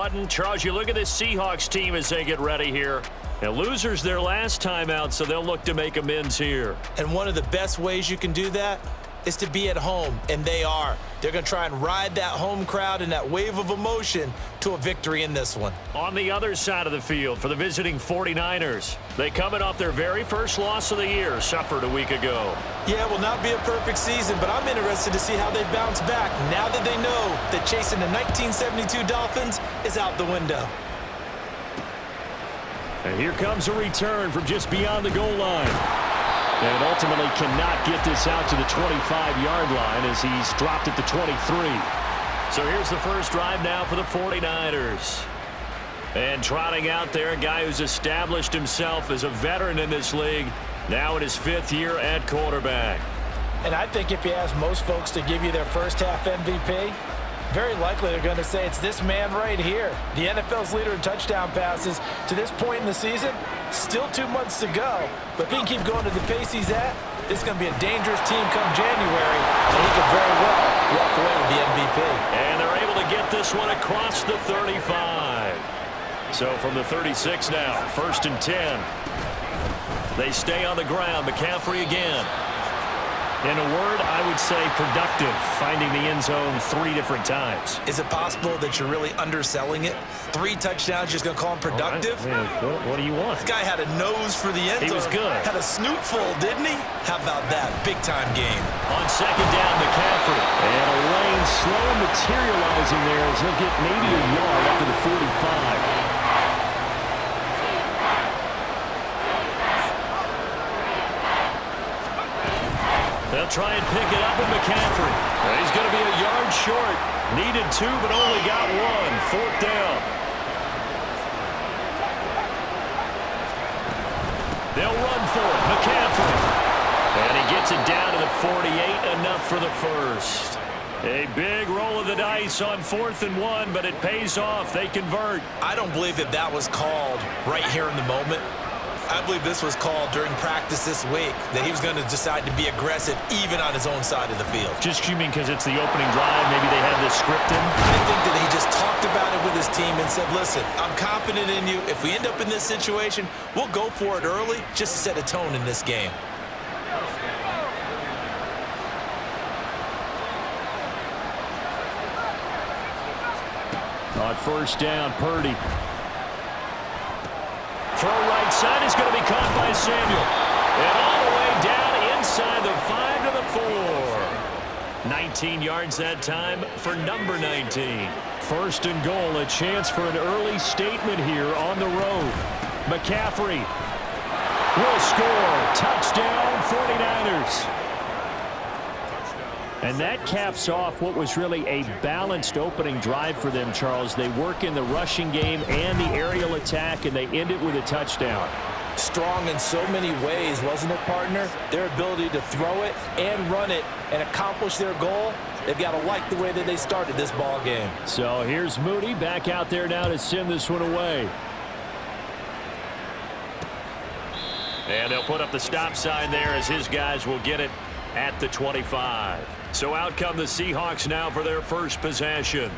Lawton. Charles, you look at this Seahawks team as they get ready here. And losers their last time out, so they'll look to make amends here. And one of the best ways you can do that is to be at home, and they are. They're going to try and ride that home crowd and that wave of emotion to a victory in this one. On the other side of the field for the visiting 49ers, they coming off their very first loss of the year, suffered a week ago. Yeah, it will not be a perfect season, but I'm interested to see how they bounce back now that they know that chasing the 1972 Dolphins is out the window. And here comes a return from just beyond the goal line. And ultimately cannot get this out to the 25-yard line as he's dropped at the 23. So here's the first drive now for the 49ers. And trotting out there, a guy who's established himself as a veteran in this league, now in his 5th year at quarterback. And I think if you ask most folks to give you their first half MVP, very likely they're going to say it's this man right here. The NFL's leader in touchdown passes to this point in the season. Still 2 months to go. But if he can keep going to the pace he's at, this is going to be a dangerous team come January. And he could very well walk away with the MVP. And they're able to get this one across the 35. So from the 36 now, 1st and 10. They stay on the ground. McCaffrey again. In a word, I would say productive, finding the end zone 3 different times. Is it possible that you're really underselling it? 3 touchdowns, just going to call him productive? Right. What do you want? This guy had a nose for the end zone. He was good. Had a snoot full, didn't he? How about that? Big-time game. On 2nd down, McCaffrey. And a lane slow materializing there as he'll get maybe a yard up to the 45. They'll try and pick it up with McCaffrey. He's going to be a yard short. Needed 2, but only got 1. 4th down. They'll run for it. McCaffrey. And he gets it down to the 48. Enough for the first. A big roll of the dice on 4th and 1, but it pays off. They convert. I don't believe that that was called right here in the moment. I believe this was called during practice this week, that he was going to decide to be aggressive even on his own side of the field. Just you mean because it's the opening drive, maybe they had this scripted? I think that he just talked about it with his team and said, listen, I'm confident in you. If we end up in this situation, we'll go for it early just to set a tone in this game. On 1st down, Purdy. Throw right side is going to be caught by Samuel. And all the way down inside the 5 to the 4. 19 yards that time for number 19. 1st and goal, a chance for an early statement here on the road. McCaffrey will score. Touchdown, 49ers. And that caps off what was really a balanced opening drive for them, Charles. They work in the rushing game and the aerial attack, and they end it with a touchdown. Strong in so many ways, wasn't it, partner? Their ability to throw it and run it and accomplish their goal, they've got to like the way that they started this ball game. So here's Moody back out there now to send this one away. And they'll put up the stop sign there as his guys will get it at the 25. So out come the Seahawks now for their first possession.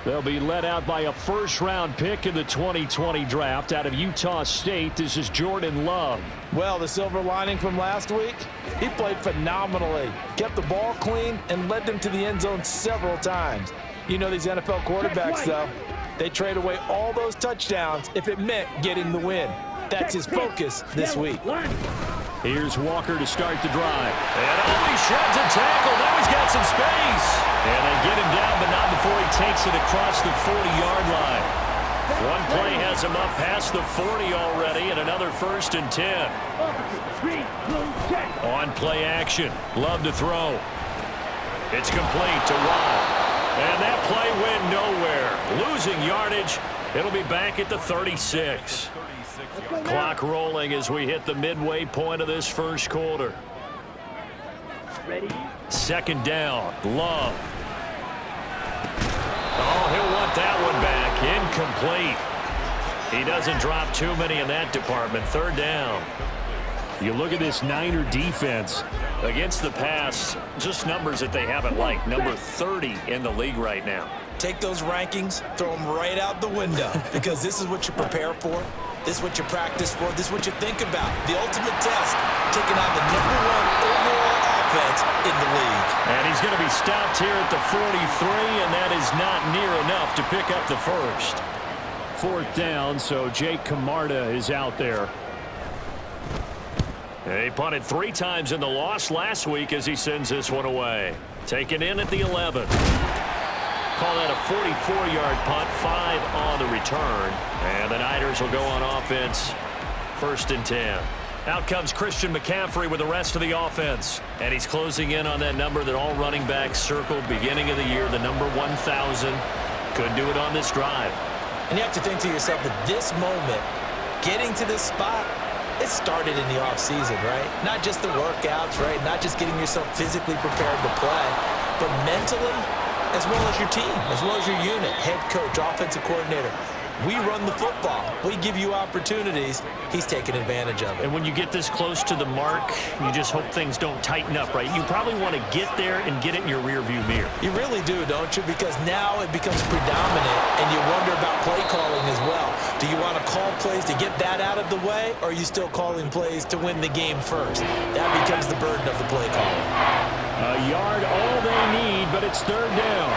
They'll be led out by a first-round pick in the 2020 draft out of Utah State. This is Jordan Love. Well, the silver lining from last week, he played phenomenally. Kept the ball clean and led them to the end zone several times. You know these NFL quarterbacks, though, they trade away all those touchdowns if it meant getting the win. That's his focus this week. Here's Walker to start the drive. And he shreds a tackle. Now he's got some space. And they get him down, but not before he takes it across the 40-yard line. One play has him up past the 40 already, and another 1st and 10. On play action. Love to throw. It's complete to Watt. And that play went nowhere. Losing yardage. It'll be back at the 36. Clock rolling as we hit the midway point of this first quarter. Ready? 2nd down. Love. Oh, he'll want that one back. Incomplete. He doesn't drop too many in that department. 3rd down. You look at this Niner defense against the pass, just numbers that they haven't liked. Number 30 in the league right now. take those rankings, throw them right out the window because this is what you prepare for. This is what you practice for. This is what you think about. The ultimate test, taking on the #1 overall offense in the league. And he's going to be stopped here at the 43, and that is not near enough to pick up the first. 4th down, so Jake Camarda is out there. He punted 3 times in the loss last week as he sends this one away. Taken in at the 11. Call that a 44-yard punt, 5 on the return. And the Niners will go on offense, 1st and 10. Out comes Christian McCaffrey with the rest of the offense. And he's closing in on that number that all running backs circled beginning of the year, the number 1,000. Could do it on this drive. And you have to think to yourself that this moment, getting to this spot, it started in the offseason, right? Not just the workouts, right? Not just getting yourself physically prepared to play, but mentally, as well as your team, as well as your unit, head coach, offensive coordinator. We run the football. We give you opportunities. He's taking advantage of it. And when you get this close to the mark, you just hope things don't tighten up, right? You probably want to get there and get it in your rearview mirror. You really do, don't you? Because now it becomes predominant, and you wonder about play calling as well. Do you want to call plays to get that out of the way, or are you still calling plays to win the game first? That becomes the burden of the play caller. A yard all they need, but it's 3rd down.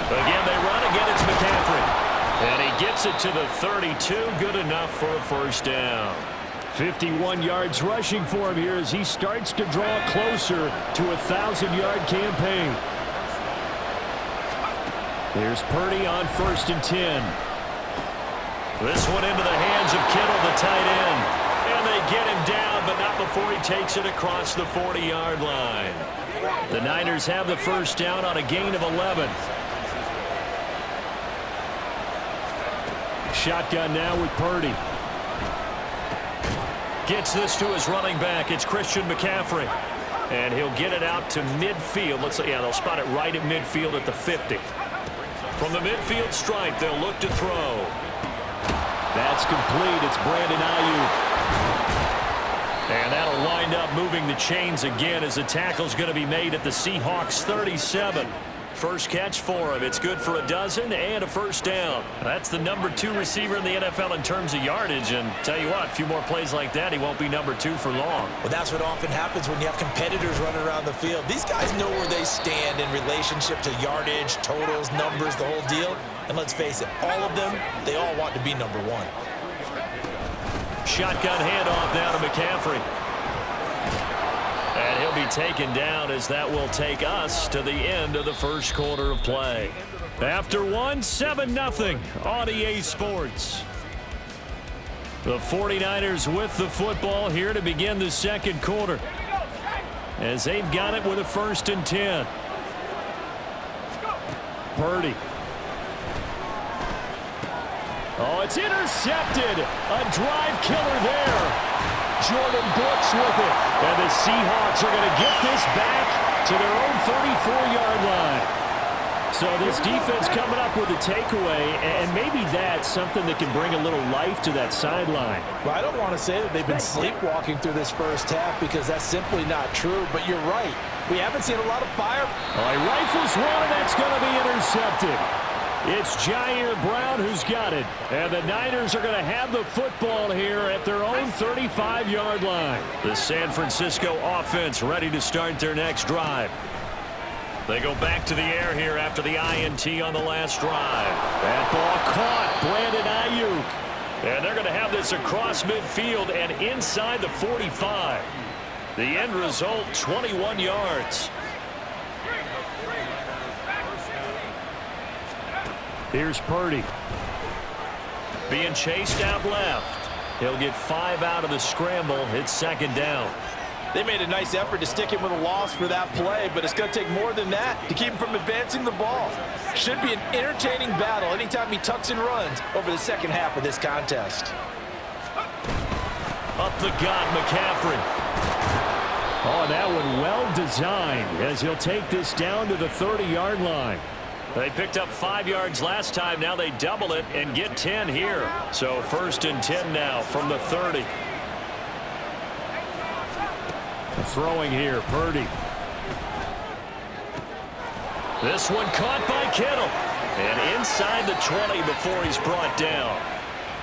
Again, they run. Again, it's McCaffrey. And he gets it to the 32. Good enough for a 1st down. 51 yards rushing for him here as he starts to draw closer to a 1,000-yard campaign. Here's Purdy on 1st and 10. This one into the hands of Kittle, the tight end. And they get him down, but not before he takes it across the 40-yard line. The Niners have the 1st down on a gain of 11. Shotgun now with Purdy. Gets this to his running back. It's Christian McCaffrey. And he'll get it out to midfield. Yeah, they'll spot it right at midfield at the 50. From the midfield stripe, they'll look to throw. That's complete. It's Brandon Ayuk. And that'll wind up moving the chains again as the tackle's going to be made at the Seahawks 37. First catch for him. It's good for a dozen and a 1st down. That's the number 2 receiver in the NFL in terms of yardage. And tell you what, a few more plays like that, he won't be number 2 for long. Well, that's what often happens when you have competitors running around the field. These guys know where they stand in relationship to yardage, totals, numbers, the whole deal. And let's face it, all of them, they all want to be number 1. Shotgun handoff now to McCaffrey. And he'll be taken down as that will take us to the end of the 1st quarter of play. After 7-0 on EA Sports. The 49ers with the football here to begin the 2nd quarter. As they've got it with a 1st and 10. Purdy. Oh, it's intercepted. A drive killer there. Jordan Brooks with it. And the Seahawks are going to get this back to their own 34-yard line. So this defense coming up with a takeaway, and maybe that's something that can bring a little life to that sideline. Well, I don't want to say that they've been sleepwalking through this 1st half because that's simply not true, but you're right. We haven't seen a lot of fire. He rifles one, and that's going to be intercepted. It's Jair Brown who's got it. And the Niners are going to have the football here at their own 35-yard line. The San Francisco offense ready to start their next drive. They go back to the air here after the INT on the last drive. That ball caught. Brandon Ayuk. And they're going to have this across midfield and inside the 45. The end result, 21 yards. Here's Purdy. Being chased out left. He'll get 5 out of the scramble. It's 2nd down. They made a nice effort to stick him with a loss for that play, but it's going to take more than that to keep him from advancing the ball. Should be an entertaining battle anytime he tucks and runs over the 2nd half of this contest. Up the gut, McCaffrey. Oh, that one well designed as he'll take this down to the 30-yard line. They picked up 5 yards last time. Now they double it and get 10 here. So 1st and 10 now from the 30. Throwing here, Purdy. This one caught by Kittle. And inside the 20 before he's brought down.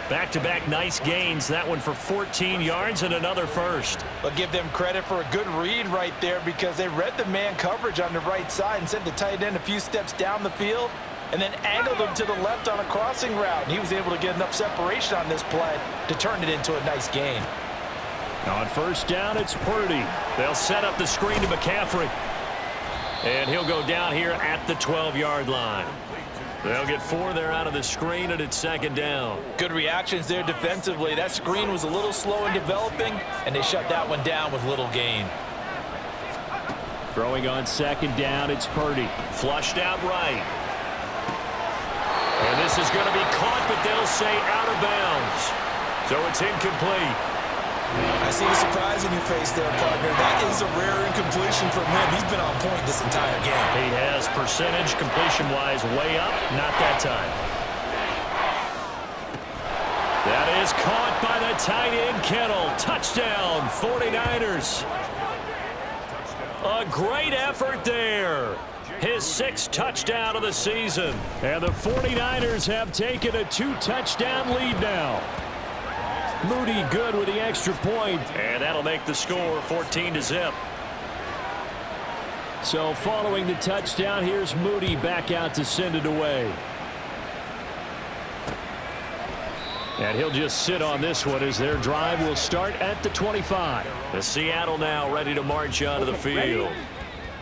Back-to-back nice gains. That one for 14 yards and another first. I'll give them credit for a good read right there because they read the man coverage on the right side and sent the tight end a few steps down the field and then angled him to the left on a crossing route. And he was able to get enough separation on this play to turn it into a nice gain. On first down, it's Purdy. They'll set up the screen to McCaffrey. And he'll go down here at the 12-yard line. They'll get 4 there out of the screen, and it's second down. Good reactions there defensively. That screen was a little slow in developing, and they shut that one down with little gain. Throwing on second down, it's Purdy. Flushed out right. And this is going to be caught, but they'll say out of bounds. So it's incomplete. I see the surprise in your face there, partner. That is a rare incompletion from him. He's been on point this entire game. He has percentage completion-wise way up. Not that time. That is caught by the tight end, Kittle. Touchdown, 49ers. A great effort there. His 6th touchdown of the season. And the 49ers have taken a 2-touchdown lead now. Moody good with the extra point. And that'll make the score 14-0. So following the touchdown, here's Moody back out to send it away. And he'll just sit on this one as their drive will start at the 25. The Seattle now ready to march onto the field.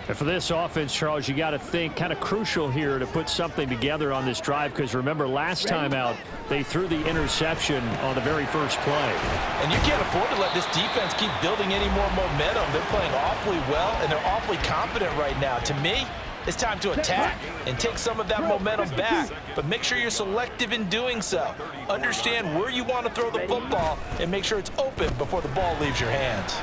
And for this offense, Charles, you got to think kind of crucial here to put something together on this drive because remember last time out they threw the interception on the very first play. And you can't afford to let this defense keep building any more momentum. They're playing awfully well and they're awfully confident right now. To me, it's time to attack and take some of that momentum back, but make sure you're selective in doing so. Understand where you want to throw the football and make sure it's open before the ball leaves your hands.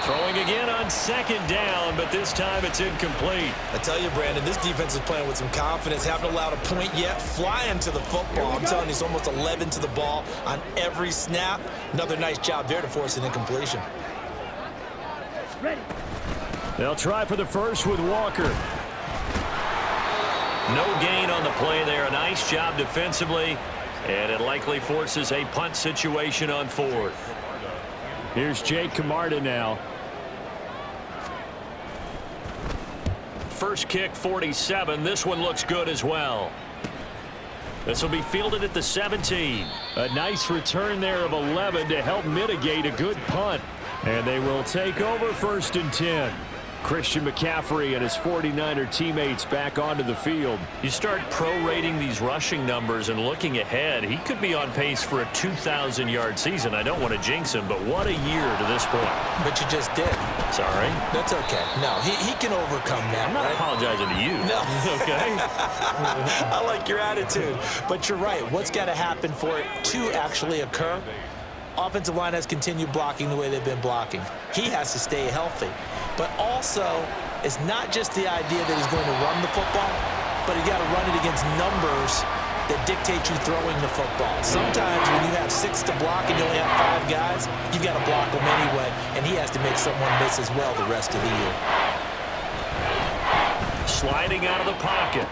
Throwing again on second down, but this time it's incomplete. I tell you, Brandon, this defense is playing with some confidence. Haven't allowed a point yet. Flying to the football. I'm telling you, it's almost 11 to the ball on every snap. Another nice job there to force an incompletion. Ready. They'll try for the first with Walker. No gain on the play there. A nice job defensively, and it likely forces a punt situation on 4th. Here's Jake Camarda now. First kick, 47. This one looks good as well. This will be fielded at the 17. A nice return there of 11 to help mitigate a good punt. And they will take over 1st and 10. Christian McCaffrey and his 49er teammates back onto the field. You start prorating these rushing numbers and looking ahead, he could be on pace for a 2,000-yard season. I don't want to jinx him, but what a year to this point. But you just did. Sorry? That's okay. No, he can overcome that. I'm not apologizing to you. No. Okay? I like your attitude. But you're right. What's got to happen for it to actually occur? Offensive line has continued blocking the way they've been blocking. He has to stay healthy. But also, it's not just the idea that he's going to run the football, but you got to run it against numbers that dictate you throwing the football. Sometimes when you have 6 to block and you only have 5 guys, you've got to block them anyway, and he has to make someone miss as well the rest of the year. Sliding out of the pocket.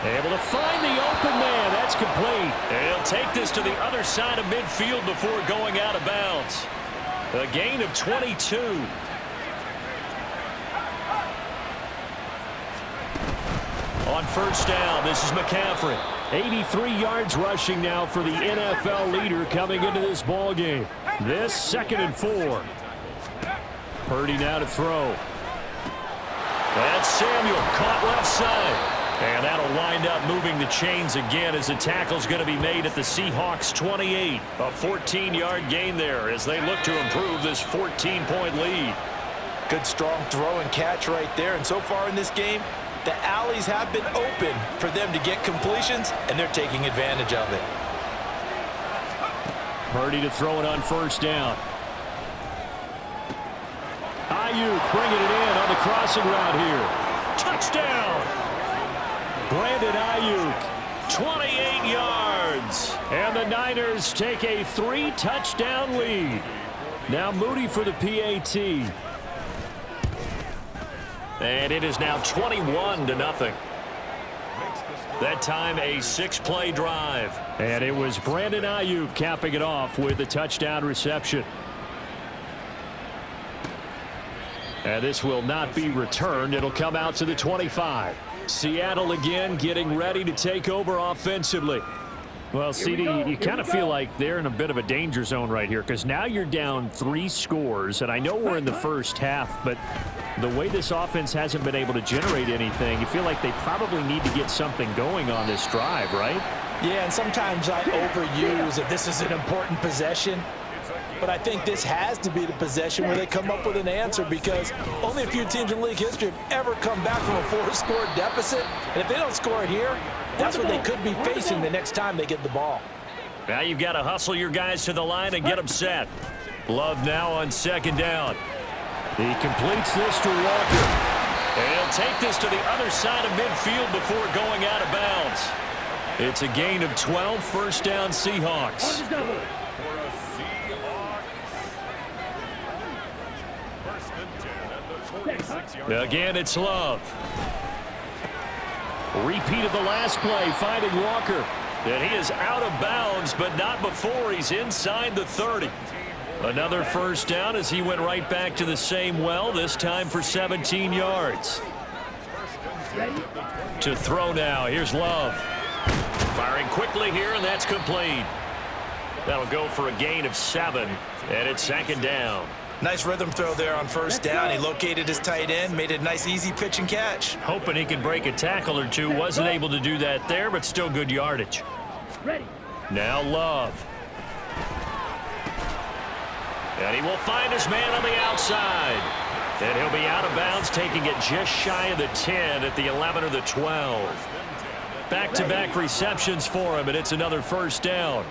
Able to find the open man. That's complete. And he'll take this to the other side of midfield before going out of bounds. A gain of 22. On first down, this is McCaffrey. 83 yards rushing now for the NFL leader coming into this ball game. This 2nd and 4. Purdy now to throw. That's Samuel caught left side. And that'll wind up moving the chains again as the tackle's going to be made at the Seahawks 28. A 14-yard gain there as they look to improve this 14-point lead. Good strong throw and catch right there. And so far in this game, the alleys have been open for them to get completions, and they're taking advantage of it. Purdy to throw it on first down. Ayuk bringing it in on the crossing route here. Touchdown! Brandon Ayuk, 28 yards. And the Niners take a 3-touchdown lead. Now Moody for the PAT. And it is now 21-0. That time a 6-play drive. And it was Brandon Ayuk capping it off with a touchdown reception. And this will not be returned. It'll come out to the 25. Seattle again getting ready to take over offensively. Well, CD, you kind of feel like they're in a bit of a danger zone right here because now you're down 3 scores, and I know we're in the first half, but the way this offense hasn't been able to generate anything, you feel like they probably need to get something going on this drive, right? Yeah, and sometimes I overuse that this is an important possession, but I think this has to be the possession where they come up with an answer because only a few teams in league history have ever come back from a 4-score deficit, and if they don't score here, that's what they could be facing the next time they get the ball. Now you've got to hustle your guys to the line and get them set. Love now on 2nd down. He completes this to Walker. And he'll take this to the other side of midfield before going out of bounds. It's a gain of 12, 1st down Seahawks. Again, it's Love. Repeat of the last play, finding Walker. And he is out of bounds, but not before he's inside the 30. Another 1st down as he went right back to the same well, this time for 17 yards. To throw now, here's Love. Firing quickly here, and that's complete. That'll go for a gain of 7, and it's 2nd down. Nice rhythm throw there on 1st down. He located his tight end, made it a nice easy pitch and catch. Hoping he can break a tackle or two. Wasn't able to do that there, but still good yardage. Now Love. And he will find his man on the outside. And he'll be out of bounds, taking it just shy of the 10 at the 11 or the 12. Back-to-back receptions for him, and it's another 1st down.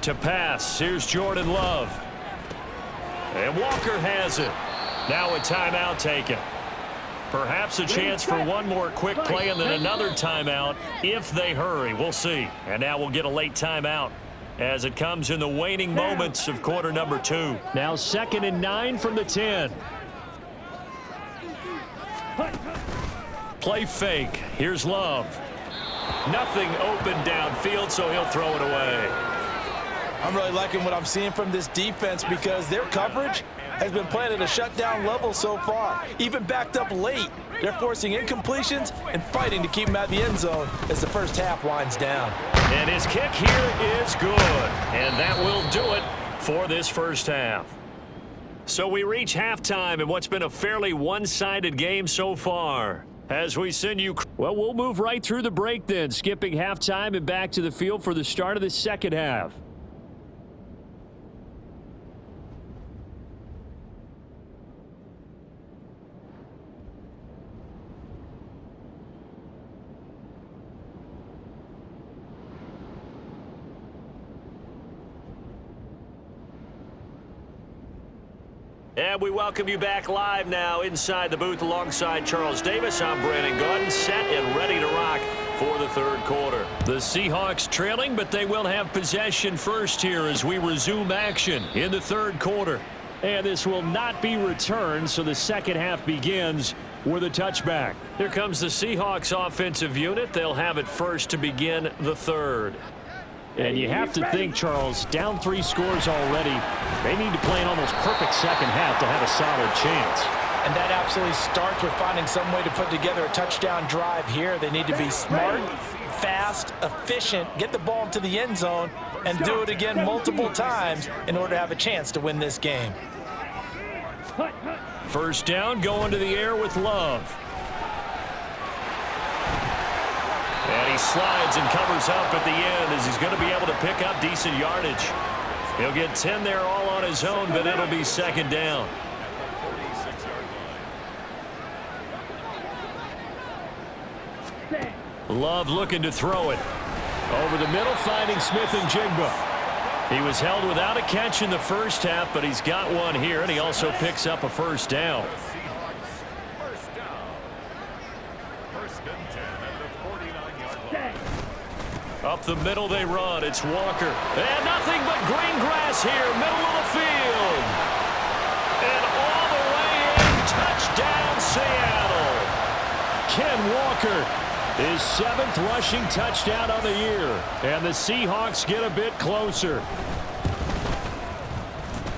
To pass, here's Jordan Love. And Walker has it. Now a timeout taken. Perhaps a chance for one more quick play and then another timeout if they hurry. We'll see. And now we'll get a late timeout as it comes in the waning moments of quarter number 2. Now 2nd and 9 from the 10. Play fake. Here's Love. Nothing open downfield, so he'll throw it away. I'm really liking what I'm seeing from this defense because their coverage has been playing at a shutdown level so far. Even backed up late, they're forcing incompletions and fighting to keep them out of the end zone as the first half winds down. And his kick here is good. And that will do it for this first half. So we reach halftime in what's been a fairly one-sided game so far. As we send you... Well, we'll move right through the break then, skipping halftime and back to the field for the start of the second half. And we welcome you back live now inside the booth alongside Charles Davis. I'm Brandon Gaudin, set and ready to rock for the 3rd quarter. The Seahawks trailing, but they will have possession first here as we resume action in the 3rd quarter. And this will not be returned, so the second half begins with a touchback. Here comes the Seahawks offensive unit. They'll have it first to begin the 3rd. And you have to think, Charles, down 3 scores already, they need to play an almost perfect second half to have a solid chance. And that absolutely starts with finding some way to put together a touchdown drive here. They need to be smart, fast, efficient, get the ball into the end zone, and do it again multiple times in order to have a chance to win this game. 1st down, going to the air with Love. And he slides and covers up at the end as he's going to be able to pick up decent yardage. He'll get 10 there all on his own, but it'll be 2nd down. Love looking to throw it. Over the middle, finding Smith and Jigba. He was held without a catch in the first half, but he's got one here, and he also picks up a 1st down. Up the middle they run. It's Walker. And nothing but green grass here, middle of the field. And Ken Walker, his 7th rushing touchdown on the year. And the Seahawks get a bit closer.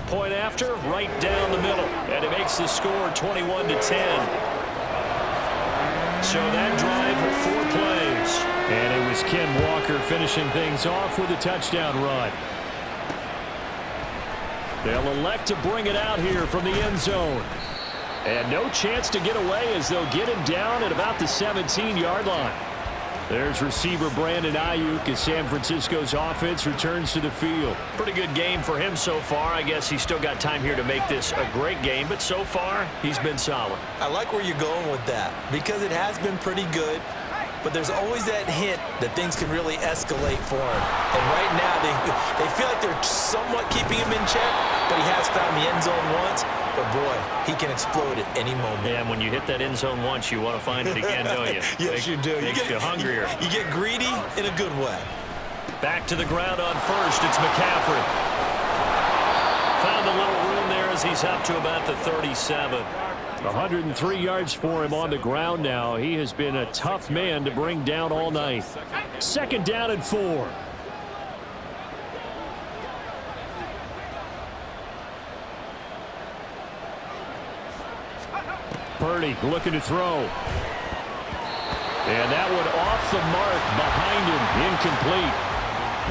Point after, right down the middle. And it makes the score 21-10. So that drive, 4 plays. And it was Ken Walker finishing things off with a touchdown run. They'll elect to bring it out here from the end zone. And no chance to get away as they'll get him down at about the 17-yard line. There's receiver Brandon Ayuk as San Francisco's offense returns to the field. Pretty good game for him so far. I guess he's still got time here to make this a great game, but so far, he's been solid. I like where you're going with that because it has been pretty good, but there's always that hint that things can really escalate for him. And right now, they feel like they're somewhat keeping him in check, but he has found the end zone once. But, boy, he can explode at any moment. Yeah, and when you hit that end zone once, you want to find it again, don't you? Yes, you do. Makes you hungrier. You get greedy in a good way. Back to the ground on first. It's McCaffrey. Found a little room there as he's up to about the 37. 103 yards for him on the ground now. He has been a tough man to bring down all night. 2nd down and 4. Purdy looking to throw. And that one off the mark behind him. Incomplete.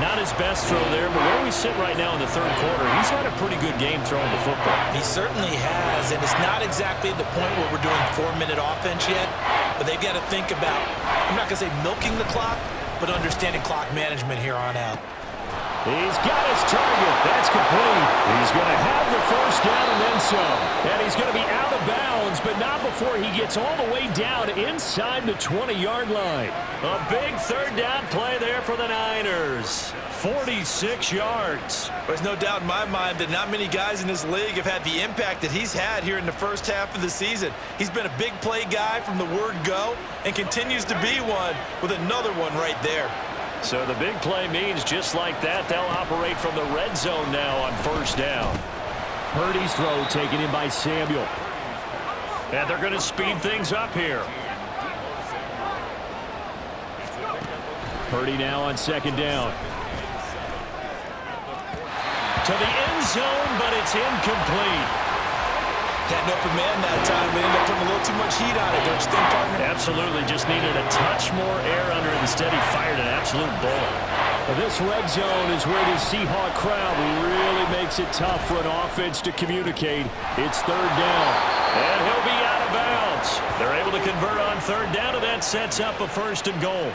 Not his best throw there, but where we sit right now in the 3rd quarter, he's had a pretty good game throwing the football. He certainly has, and it's not exactly the point where we're doing 4-minute offense yet, but they've got to think about, I'm not going to say milking the clock, but understanding clock management here on out. He's got his target. That's complete. He's going to have the 1st down and then some. And he's going to be out of bounds, but not before he gets all the way down inside the 20-yard line. A big 3rd down play there for the Niners. 46 yards. There's no doubt in my mind that not many guys in this league have had the impact that he's had here in the first half of the season. He's been a big play guy from the word go and continues to be one with another one right there. So the big play means just like that, they'll operate from the red zone now on 1st down. Purdy's throw taken in by Samuel. And they're going to speed things up here. Purdy now on 2nd down. To the end zone, but it's incomplete. Had an open man that time, but ended up putting a little too much heat on it, don't you think, partner? Absolutely, just needed a touch more air under it. Instead, he fired an absolute bullet. This red zone is where the Seahawk crowd really makes it tough for an offense to communicate. It's 3rd down. And he'll be out of bounds. They're able to convert on 3rd down, and that sets up a 1st and goal.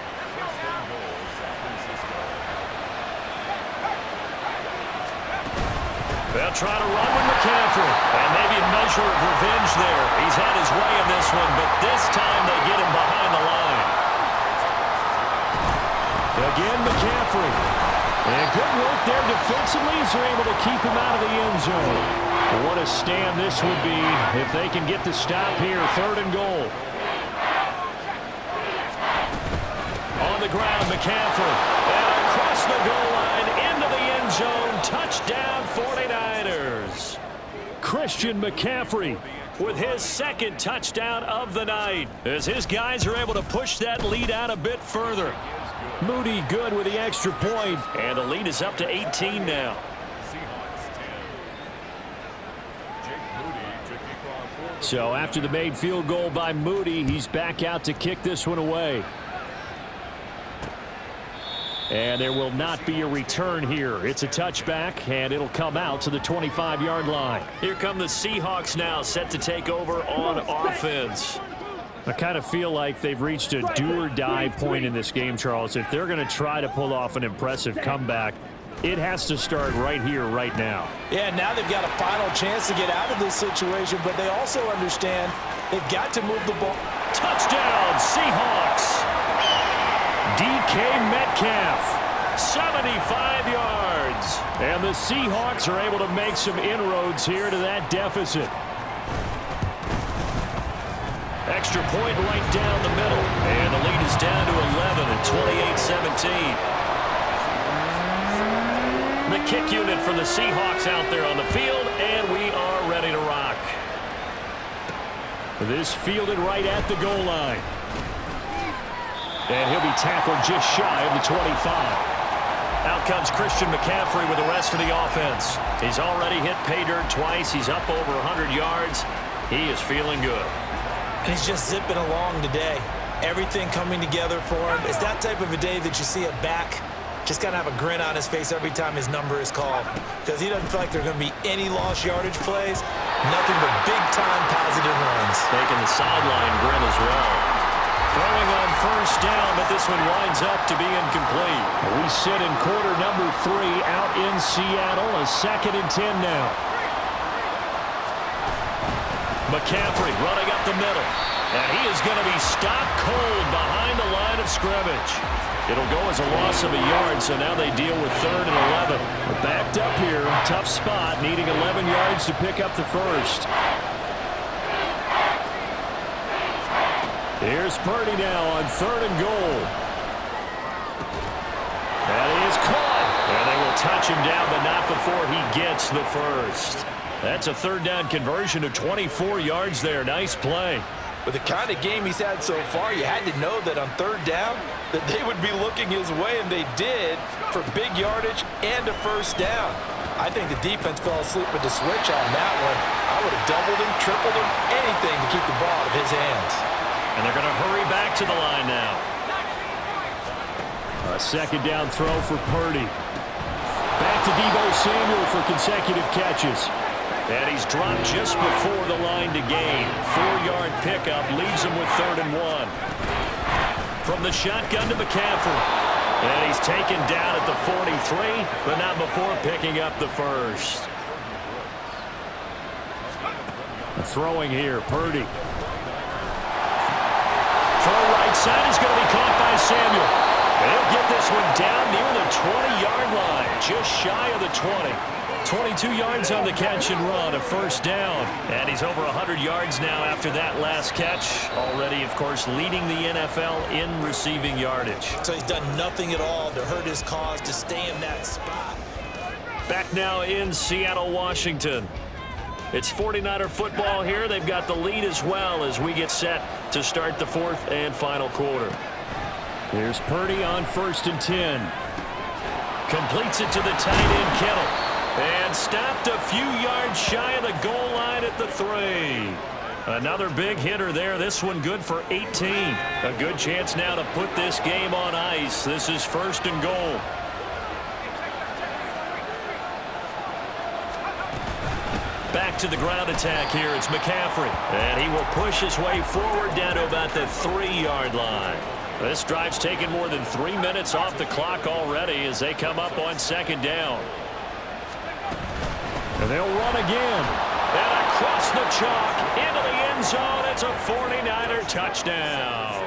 They'll try to run with McCaffrey. And maybe a measure of revenge there. He's had his way in this one, but this time they get him behind the line. Again, McCaffrey. And good work there defensively as they're able to keep him out of the end zone. What a stand this would be if they can get the stop here. 3rd and goal. On the ground, McCaffrey. And across the goal line into the end zone. Touchdown 49ers. Christian McCaffrey with his 2nd touchdown of the night as his guys are able to push that lead out a bit further. Moody good with the extra point, and the lead is up to 18 now. So after the made field goal by Moody, he's back out to kick this one away. And there will not be a return here. It's a touchback, and it'll come out to the 25-yard line. Here come the Seahawks now, set to take over on offense. I kind of feel like they've reached a do-or-die point in this game, Charles. If they're going to try to pull off an impressive comeback, it has to start right here, right now. Yeah, now they've got a final chance to get out of this situation, but they also understand they've got to move the ball. Touchdown, Seahawks! DK Metcalf, 75 yards. And the Seahawks are able to make some inroads here to that deficit. Extra point right down the middle. And the lead is down to 11 at 28-17. The kick unit for the Seahawks out there on the field, and we are ready to rock. This fielded right at the goal line. And he'll be tackled just shy of the 25. Out comes Christian McCaffrey with the rest of the offense. He's already hit pay dirt twice. He's up over 100 yards. He is feeling good. And he's just zipping along today. Everything coming together for him. It's that type of a day that you see a back just kind of have a grin on his face every time his number is called, because he doesn't feel like there are going to be any lost yardage plays, nothing but big-time positive runs. Taking the sideline grin as well. Throwing on first down, but this one winds up to be incomplete. We sit in quarter number 3 out in Seattle, a 2nd and 10 now. McCaffrey running up the middle, and he is going to be stopped cold behind the line of scrimmage. It'll go as a loss of a yard, so now they deal with 3rd and 11. We're backed up here, tough spot, needing 11 yards to pick up the first. Here's Purdy now on 3rd and goal. And he is caught. And they will touch him down, but not before he gets the first. That's a 3rd down conversion of 24 yards there. Nice play. With the kind of game he's had so far, you had to know that on 3rd down that they would be looking his way, and they did, for big yardage and a first down. I think the defense fell asleep with the switch on that one. I would have doubled him, tripled him, anything to keep the ball out of his hands. And they're going to hurry back to the line now. A 2nd down throw for Purdy. Back to Deebo Samuel for consecutive catches. And he's dropped just before the line to gain. 4-yard pickup leaves him with 3rd and 1. From the shotgun to McCaffrey. And he's taken down at the 43, but not before picking up the first. Throwing here, Purdy. Throw right side is going to be caught by Samuel. And he'll get this one down near the 20-yard line, just shy of the 20. 22 yards on the catch and run, a first down. And he's over 100 yards now after that last catch. Already, of course, leading the NFL in receiving yardage. So he's done nothing at all to hurt his cause to stay in that spot. Back now in Seattle, Washington. It's 49er football here. They've got the lead as well as we get set to start the 4th and final quarter. Here's Purdy on 1st and 10. Completes it to the tight end, Kittle. And stopped a few yards shy of the goal line at the 3. Another big hitter there. This one good for 18. A good chance now to put this game on ice. This is 1st and goal. Back to the ground attack here. It's McCaffrey. And he will push his way forward down to about the 3-yard line. This drive's taken more than 3 minutes off the clock already as they come up on 2nd down. And they'll run again. And across the chalk into the end zone. It's a 49er touchdown.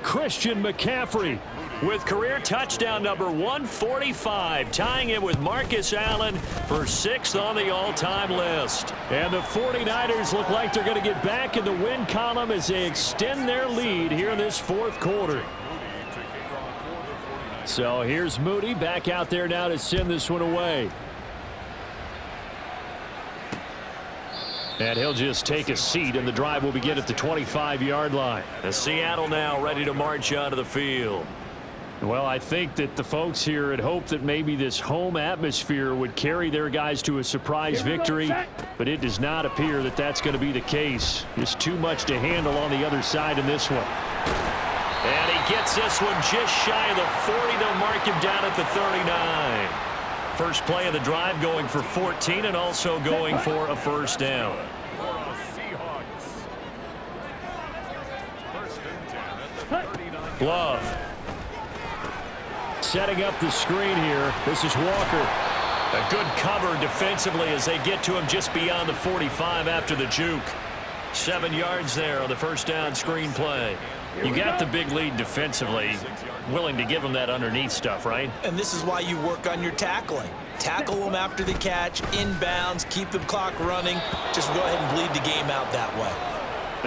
Christian McCaffrey with career touchdown number 145, tying it with Marcus Allen for 6th on the all-time list. And the 49ers look like they're going to get back in the win column as they extend their lead here in this 4th quarter. So here's Moody back out there now to send this one away. And he'll just take a seat, and the drive will begin at the 25-yard line. And Seattle now ready to march onto the field. Well, I think that the folks here had hoped that maybe this home atmosphere would carry their guys to a surprise victory, but it does not appear that that's going to be the case. Just too much to handle on the other side in this one. And he gets this one just shy of the 40. They'll mark him down at the 39. First play of the drive going for 14 and also going for a first down. Love. Setting up the screen here. This is Walker. A good cover defensively as they get to him just beyond the 45 after the juke. 7 yards there on the first down screen play. You got the big lead defensively. Willing to give them that underneath stuff, right? And this is why you work on your tackling. Tackle them after the catch, inbounds, keep the clock running. Just go ahead and bleed the game out that way.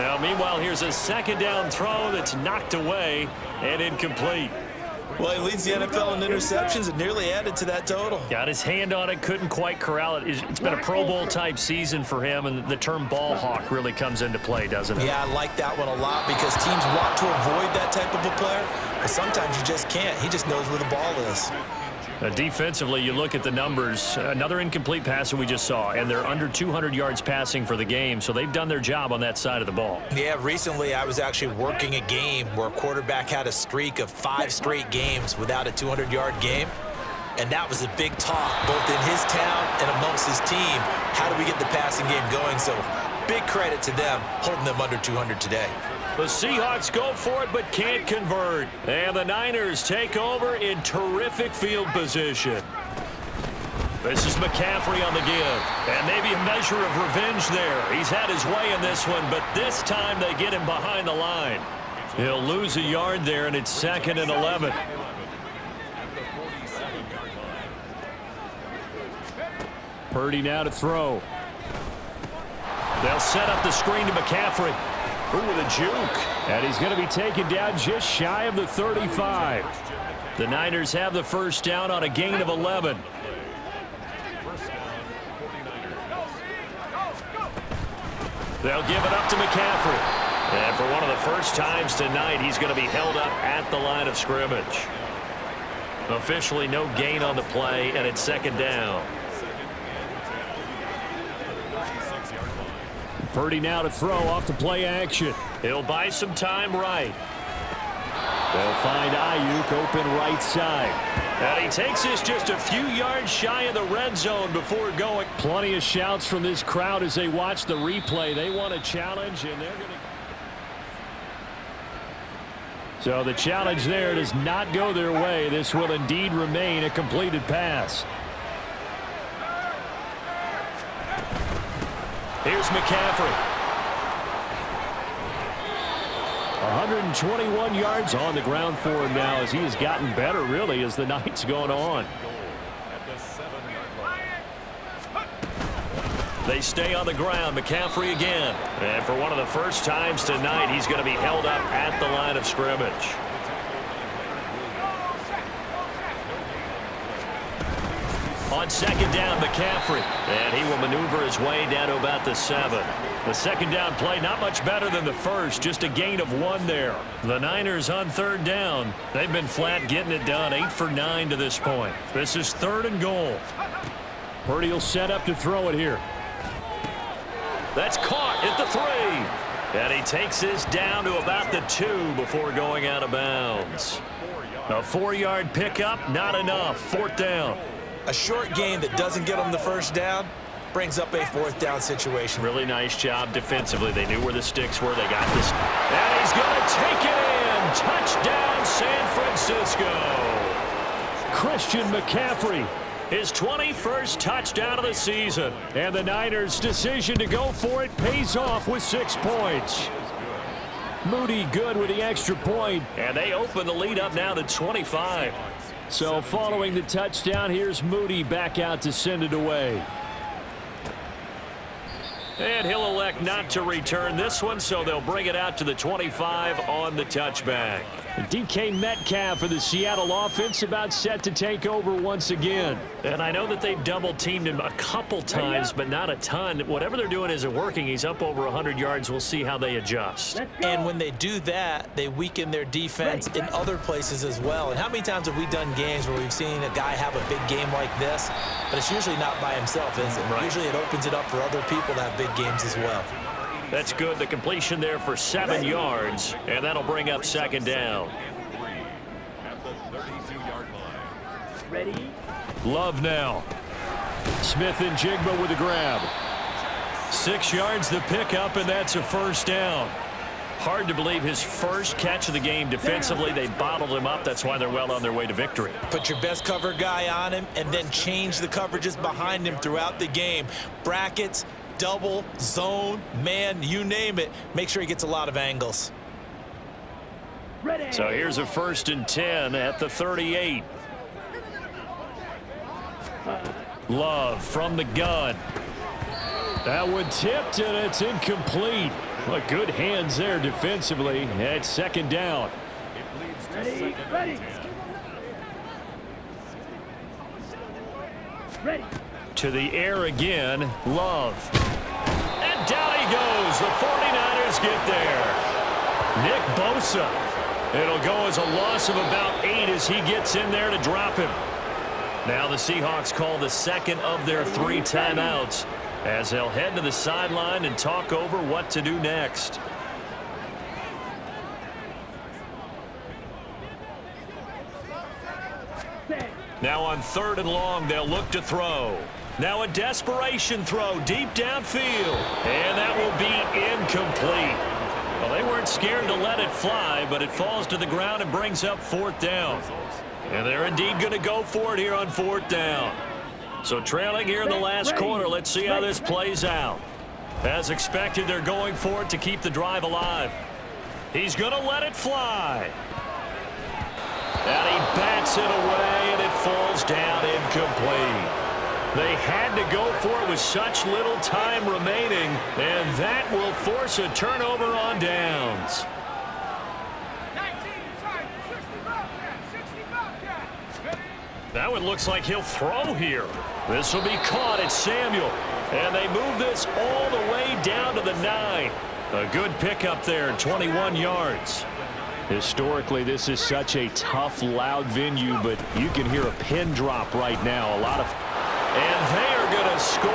Now, meanwhile, here's a 2nd down throw that's knocked away and incomplete. Well, he leads the NFL in interceptions and nearly added to that total. Got his hand on it, couldn't quite corral it. It's been a Pro Bowl-type season for him, and the term ball hawk really comes into play, doesn't it? Yeah, I like that one a lot because teams want to avoid that type of a player, but sometimes you just can't. He just knows where the ball is. Defensively, you look at the numbers. Another incomplete pass that we just saw, and they're under 200 yards passing for the game, so they've done their job on that side of the ball. Yeah, recently I was actually working a game where a quarterback had a streak of 5 straight games without a 200-yard game, and that was a big talk, both in his town and amongst his team. How do we get the passing game going? So big credit to them, holding them under 200 today. The Seahawks go for it, but can't convert. And the Niners take over in terrific field position. This is McCaffrey on the give. And maybe a measure of revenge there. He's had his way in this one, but this time they get him behind the line. He'll lose a yard there, and it's 2nd and 11. Purdy now to throw. They'll set up the screen to McCaffrey. Ooh, with a juke. And he's going to be taken down just shy of the 35. The Niners have the first down on a gain of 11. They'll give it up to McCaffrey. And for one of the first times tonight, he's going to be held up at the line of scrimmage. Officially no gain on the play, and it's 2nd down. Purdy now to throw off the play action. He'll buy some time right. They'll find Ayuk open right side. And he takes this just a few yards shy of the red zone before going. Plenty of shouts from this crowd as they watch the replay. They want a challenge, and they're going to... So the challenge there does not go their way. This will indeed remain a completed pass. Here's McCaffrey. 121 yards on the ground for him now as he has gotten better, really, as the night's going on. They stay on the ground. McCaffrey again. And for one of the first times tonight, he's going to be held up at the line of scrimmage. On 2nd down, McCaffrey. And he will maneuver his way down to about the 7. The 2nd down play not much better than the first, just a gain of 1 there. The Niners on 3rd down. They've been flat getting it done, 8 for 9 to this point. This is 3rd and goal. Purdy will set up to throw it here. That's caught at the 3. And he takes this down to about the 2 before going out of bounds. A 4-yard pickup, not enough. 4th down. A short gain that doesn't get them the first down brings up a 4th down situation. Really nice job defensively. They knew where the sticks were. They got this. And he's going to take it in. Touchdown, San Francisco. Christian McCaffrey, his 21st touchdown of the season. And the Niners' decision to go for it pays off with 6 points. Moody good with the extra point. And they open the lead up now to 25. So following the touchdown, here's Moody back out to send it away. And he'll elect not to return this one, so they'll bring it out to the 25 on the touchback. DK Metcalf for the Seattle offense about set to take over once again. And I know that they've double-teamed him a couple times, but not a ton. Whatever they're doing isn't working. He's up over 100 yards. We'll see how they adjust. And when they do that, they weaken their defense in other places as well. And how many times have we done games where we've seen a guy have a big game like this, but it's usually not by himself, is it? Right. Usually it opens it up for other people to have big games as well. That's good. The completion there for 7 yards, and that'll bring up 2nd down. Ready? Love now. Smith and Jigba with a grab. 6 yards the pickup, and that's a 1st down. Hard to believe his first catch of the game defensively. They bottled him up. That's why they're well on their way to victory. Put your best cover guy on him and then change the coverages behind him throughout the game. Brackets, double, zone, man, you name it. Make sure he gets a lot of angles. Ready. So here's a 1st and 10 at the 38. Love from the gun. That one tipped, and it's incomplete. Well, good hands there defensively. At 2nd down. Ready. Ready. Ready. To the air again, Love. And down he goes. The 49ers get there. Nick Bosa. It'll go as a loss of about 8 as he gets in there to drop him. Now the Seahawks call the second of their 3 timeouts as they'll head to the sideline and talk over what to do next. Now on 3rd and long, they'll look to throw. Now a desperation throw deep downfield. And that will be incomplete. Well, they weren't scared to let it fly, but it falls to the ground and brings up 4th down. And they're indeed going to go for it here on 4th down. So trailing here in the last quarter, let's see how this plays out. As expected, they're going for it to keep the drive alive. He's going to let it fly. And he bats it away, and it falls down incomplete. They had to go for it with such little time remaining, and that will force a turnover on downs. That one looks like he'll throw here. This will be caught at Samuel, and they move this all the way down to the 9. A good pickup there, 21 yards. Historically, this is such a tough, loud venue, but you can hear a pin drop right now. And they are going to score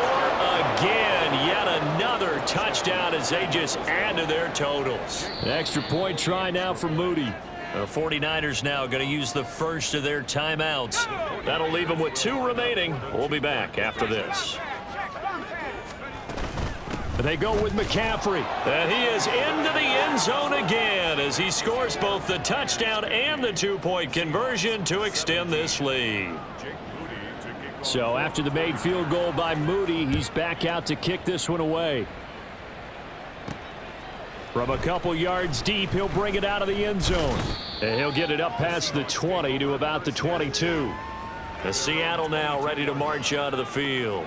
again. Yet another touchdown as they just add to their totals. An extra point try now for Moody. The 49ers now going to use the first of their timeouts. That'll leave them with 2 remaining. We'll be back after this. They go with McCaffrey. And he is into the end zone again as he scores both the touchdown and the 2-point conversion to extend this lead. So after the made field goal by Moody, he's back out to kick this one away. From a couple yards deep, he'll bring it out of the end zone. And he'll get it up past the 20 to about the 22. The Seattle now ready to march out of the field.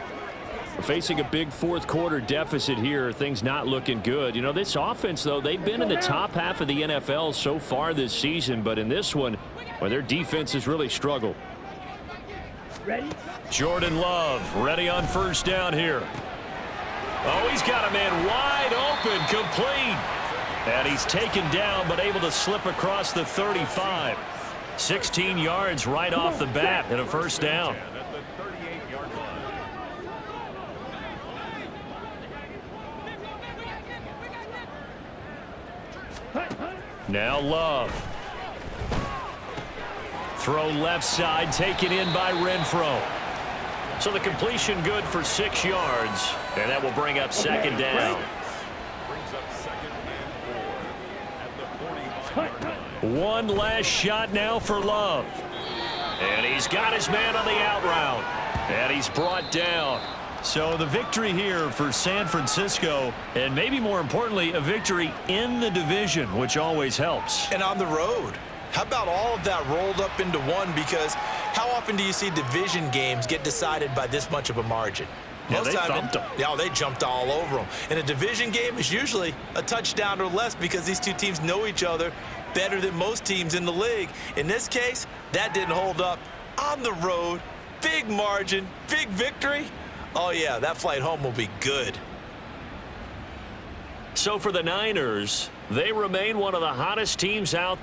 We're facing a big 4th quarter deficit here. Things not looking good. You know, this offense, though, they've been in the top half of the NFL so far this season. But in this one, well, their defense has really struggled. Ready. Jordan Love ready on 1st down here. Oh, he's got a man wide open, complete. And he's taken down, but able to slip across the 35. 16 yards right off the bat and a 1st down. Now Love. Throw left side, taken in by Renfro. So the completion good for 6 yards, and that will bring up 2nd down. One last shot now for Love. And he's got his man on the out route. And he's brought down. So the victory here for San Francisco, and maybe more importantly, a victory in the division, which always helps. And on the road. How about all of that rolled up into one? Because how often do you see division games get decided by this much of a margin? Yeah, they thumped them. Yeah, they jumped all over them. And a division game is usually a touchdown or less because these two teams know each other better than most teams in the league. In this case, that didn't hold up. On the road, big margin, big victory. Oh, yeah, that flight home will be good. So for the Niners, they remain one of the hottest teams out